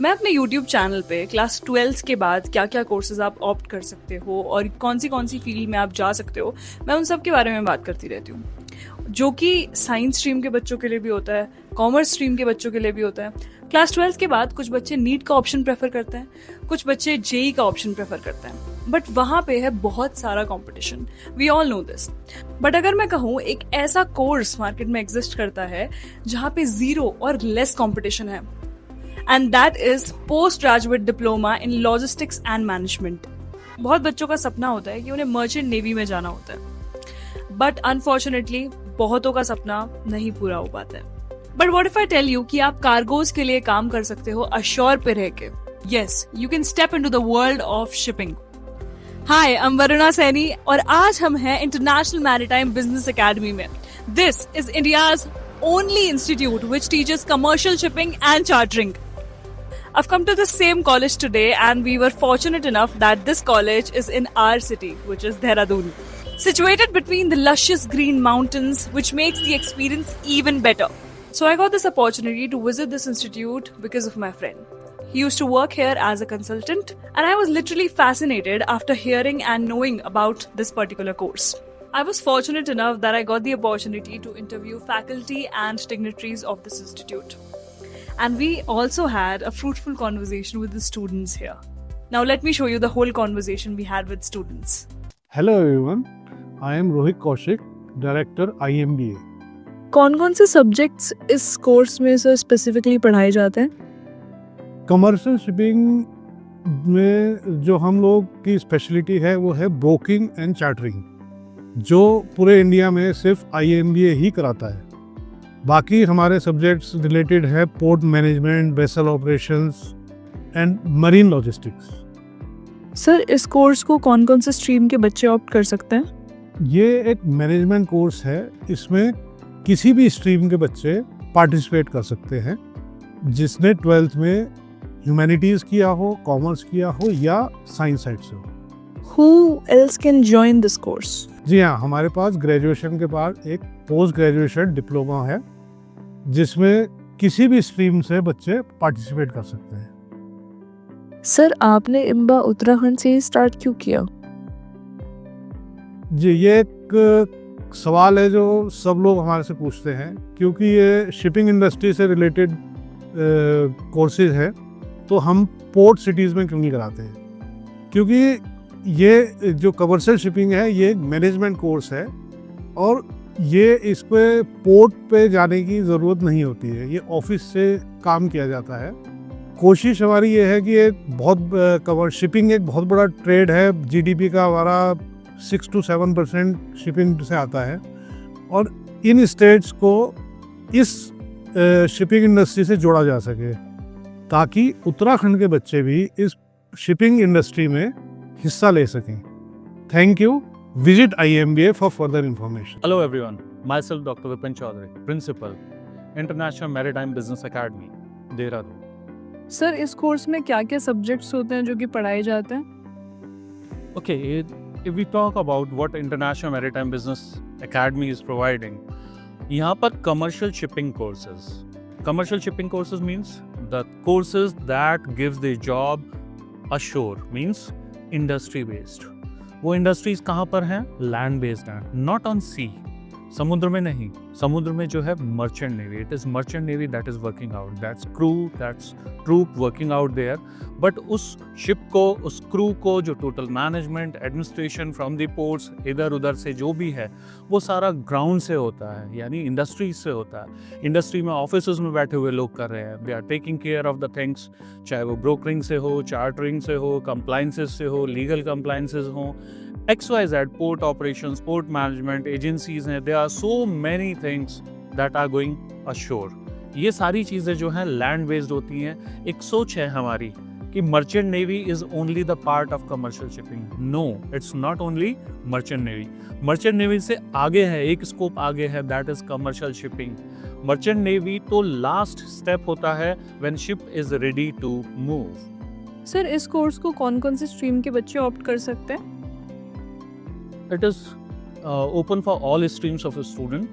मैं अपने YouTube channel पे क्लास 12 के बाद क्या क्या कोर्सेज आप ऑप्ट कर सकते हो और कौन सी फील्ड में आप जा सकते हो, मैं उन सब के बारे में बात करती रहती हूँ, जो कि साइंस स्ट्रीम के बच्चों के लिए भी होता है, कॉमर्स स्ट्रीम के बच्चों के लिए भी होता है। क्लास 12 के बाद कुछ बच्चे नीट का ऑप्शन प्रेफर करते हैं, कुछ बच्चे जेई का ऑप्शन प्रेफर करते हैं, बट वहाँ पे है बहुत सारा competition, we all know this. But अगर मैं कहूँ एक ऐसा कोर्स मार्केट में एग्जिस्ट करता है जहाँ पे जीरो और लेस कंपटीशन है, and that is post graduate diploma in logistics and management. बहुत बच्चों का सपना होता है कि उन्हें मर्चेंट नेवी में जाना होता है, बट अनफॉर्चुनेटली बहुतों का सपना नहीं पूरा हो पाता है। But what if I tell you कि आप कार्गोज के लिए काम कर सकते हो अश्योर पे रह के। Yes, you can step into the world of shipping. Hi, I am Varuna Saini और आज हम हैं इंटरनेशनल मैरीटाइम बिजनेस एकेडमी में। This is India's only institute which teaches commercial shipping and chartering. I've come to the same college today and we were fortunate enough that this college is in our city, which is Dehradun. Situated between the luscious green mountains, which makes the experience even better. So I got this opportunity to visit this institute because of my friend. He used to work here as a consultant and I was literally fascinated after hearing and knowing about this particular course. I was fortunate enough that I got the opportunity to interview faculty and dignitaries of this institute. And we also had a fruitful conversation with the students here. Now let me show you the whole conversation we had with students. Hello everyone, I am Rohit Kaushik, Director IMBA. कौन-कौन से subjects इस course में sir specifically पढ़ाए जाते हैं? Commercial shipping में जो हम लोग की स्पेशलिटी है वो है ब्रोकिंग एंड चार्टरिंग, जो पूरे इंडिया में सिर्फ IMBA ही कराता है। बाकी हमारे सब्जेक्ट्स रिलेटेड है port management, vessel operations and marine logistics. Sir इस कोर्स को कौन-कौन से स्ट्रीम के बच्चे ऑप्ट कर सकते हैं? ये एक मैनेजमेंट कोर्स है, इसमें किसी भी स्ट्रीम के बच्चे पार्टिसिपेट कर सकते हैं, जिसने 12th में ह्यूमैनिटीज़ किया हो, कॉमर्स किया हो या साइंस साइड से हो। Who else can join this course? जी हाँ, हमारे पास ग्रेजुएशन के बाद एक पोस्ट ग्रेजुएशन डिप्लोमा है, जिसमें किसी भी स्ट्रीम से बच्चे पार्टिसिपेट कर सकते हैं। सर आपने इम्बा उत्तराखंड से ही स्टार्ट क्यों किया? जी, ये एक सवाल है जो सब लोग हमारे से पूछते हैं, क्योंकि ये शिपिंग इंडस्ट्री से रिलेटेड कोर्सेज है, तो हम पोर्ट सिटीज़ में क्यों नहीं कराते हैं? क्योंकि ये जो कमर्शियल शिपिंग है ये एक मैनेजमेंट कोर्स है और ये इस पे पोर्ट पे जाने की ज़रूरत नहीं होती है, ये ऑफिस से काम किया जाता है। कोशिश हमारी ये है कि ये बहुत शिपिंग एक बहुत बड़ा ट्रेड है, GDP का हमारा 6 to 7% शिपिंग से आता है और इन स्टेट्स को इस शिपिंग इंडस्ट्री से जोड़ा जा सके, ताकि उत्तराखंड के बच्चे भी इस शिपिंग इंडस्ट्री में हिस्सा ले सकें। Thank you. Visit IMBA for further information. Hello everyone, myself Dr. Vipin Chaudhary, Principal, International Maritime Business Academy, Dehradun. Sir इस कोर्स में क्या-क्या सब्जेक्ट्स होते हैं जो कि पढ़ाए जाते हैं? Okay, if we talk about what International Maritime Business Academy is providing, यहाँ पर commercial shipping courses. Commercial shipping courses means the courses that gives the job ashore, means industry based. वो इंडस्ट्रीज कहाँ पर हैं? लैंड बेस्ड हैं, not on sea, समुद्र में नहीं। समुद्र में जो है merchant navy, it is merchant navy that is working out, that's crew, that's troop working out there. But उस शिप को, उस क्रू को, जो total management, administration from the ports, इधर उधर से जो भी है, वो सारा ग्राउंड से होता है, यानी इंडस्ट्रीज से होता है। इंडस्ट्री में ऑफिस में बैठे हुए लोग कर रहे हैं, they are taking care of the things, चाहे वो ब्रोकरिंग से हो, चार्टरिंग से हो, कंप्लाइंसेस से हो, लीगल कंप्लाइंसेस हो, XYZ, port operations, port management, agencies हैं, there are so many things that are going ashore. ये सारी चीज़ें जो हैं लैंड बेस्ड होती हैं। एक सोच है हमारी कि merchant navy is only the part of commercial shipping. No, it's not only merchant navy. Merchant navy से आगे है, एक स्कोप आगे है, that is commercial shipping. Merchant navy तो लास्ट स्टेप होता है when ship is ready to move. Sir इस कोर्स को कौन-कौन से स्ट्रीम के बच्चे ऑप्ट कर सकते हैं? It is open for all streams of a student.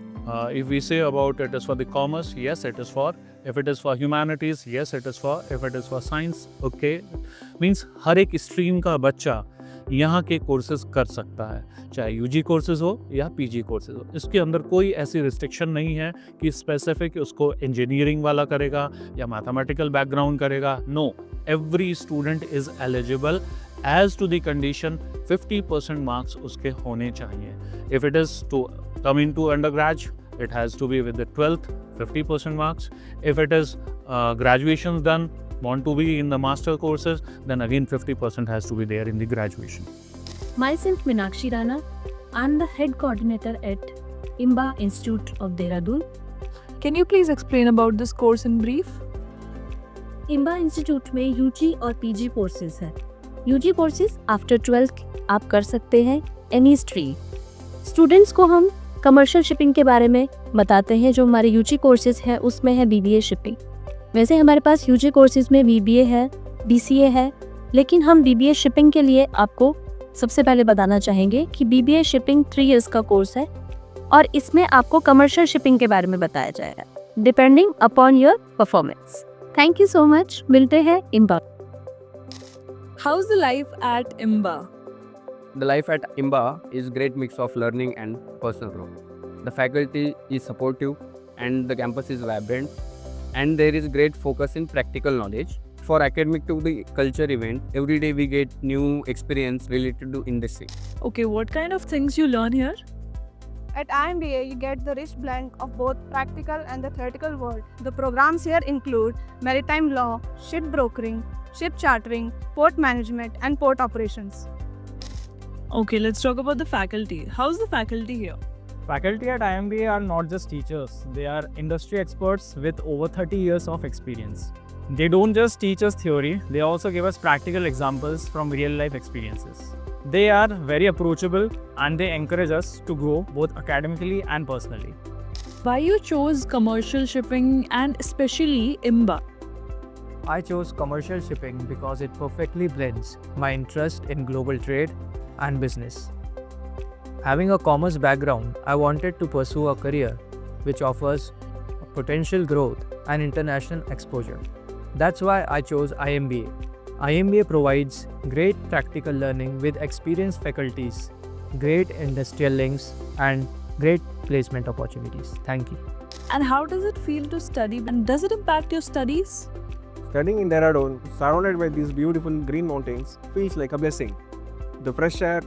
If we say about it is for the commerce, yes, it is for If it is for humanities, yes, it is for. If it is for science, okay. Means हर एक stream का बच्चा यहाँ के courses कर सकता है, चाहे UG courses हो या पीजी कोर्सेज हो. इसके अंदर कोई ऐसी रिस्ट्रिक्शन नहीं है कि स्पेसिफिक उसको इंजीनियरिंग वाला करेगा या मैथमेटिकल बैकग्राउंड करेगा. No, every student is eligible as to the condition 50% marks उसके होने चाहिए. If it is to come in to undergrads, it has to be with the 12th 50% marks. If it is graduations done, want to be in the master courses, then again 50% has to be there in the graduation. Myself Meenakshi Rana. I'm the head coordinator at IMBA Institute of Dehradun. Can you please explain about this course in brief? IMBA Institute में UG और PG courses हैं. UG courses after 12th आप कर सकते हैं any stream. Students को हम commercial shipping के बारे में बताते हैं. जो हमारे यूजी कोर्सेज हैं उसमें है BBA शिपिंग. वैसे हमारे पास यूजी कोर्सेज में BBA है, BCA है, लेकिन हम BBA शिपिंग के लिए आपको सबसे पहले बताना चाहेंगे कि BBA शिपिंग 3 इयर्स का कोर्स है और इसमें आपको कमर्शियल शिपिंग के बारे में बताया जाएगा depending upon your performance. Thank you so much. मिलते हैं IMBA. How's the life at IMBA? The life at IMBA is great mix of learning and personal growth. The faculty is supportive and the campus is vibrant, and there is great focus in practical knowledge. For academic to the culture event, every day we get new experience related to industry. Okay, what kind of things you learn here? At IMBA, you get the rich blend of both practical and the theoretical world. The programs here include maritime law, ship brokering, ship chartering, port management, and port operations. Okay, let's talk about the faculty. How's the faculty here? Faculty at IMBA are not just teachers, they are industry experts with over 30 years of experience. They don't just teach us theory, they also give us practical examples from real life experiences. They are very approachable and they encourage us to grow both academically and personally. Why you chose commercial shipping and especially IMBA? I chose commercial shipping because it perfectly blends my interest in global trade and business. Having a commerce background, I wanted to pursue a career which offers potential growth and international exposure. That's why I chose IMBA. IMBA provides great practical learning with experienced faculties, great industrial links, and great placement opportunities. Thank you. And how does it feel to study, and does it impact your studies? Studying in Dehradun, surrounded by these beautiful green mountains, feels like a blessing. The fresh air,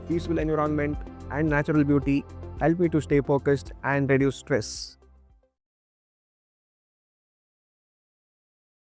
peaceful environment, and natural beauty help me to stay focused and reduce stress.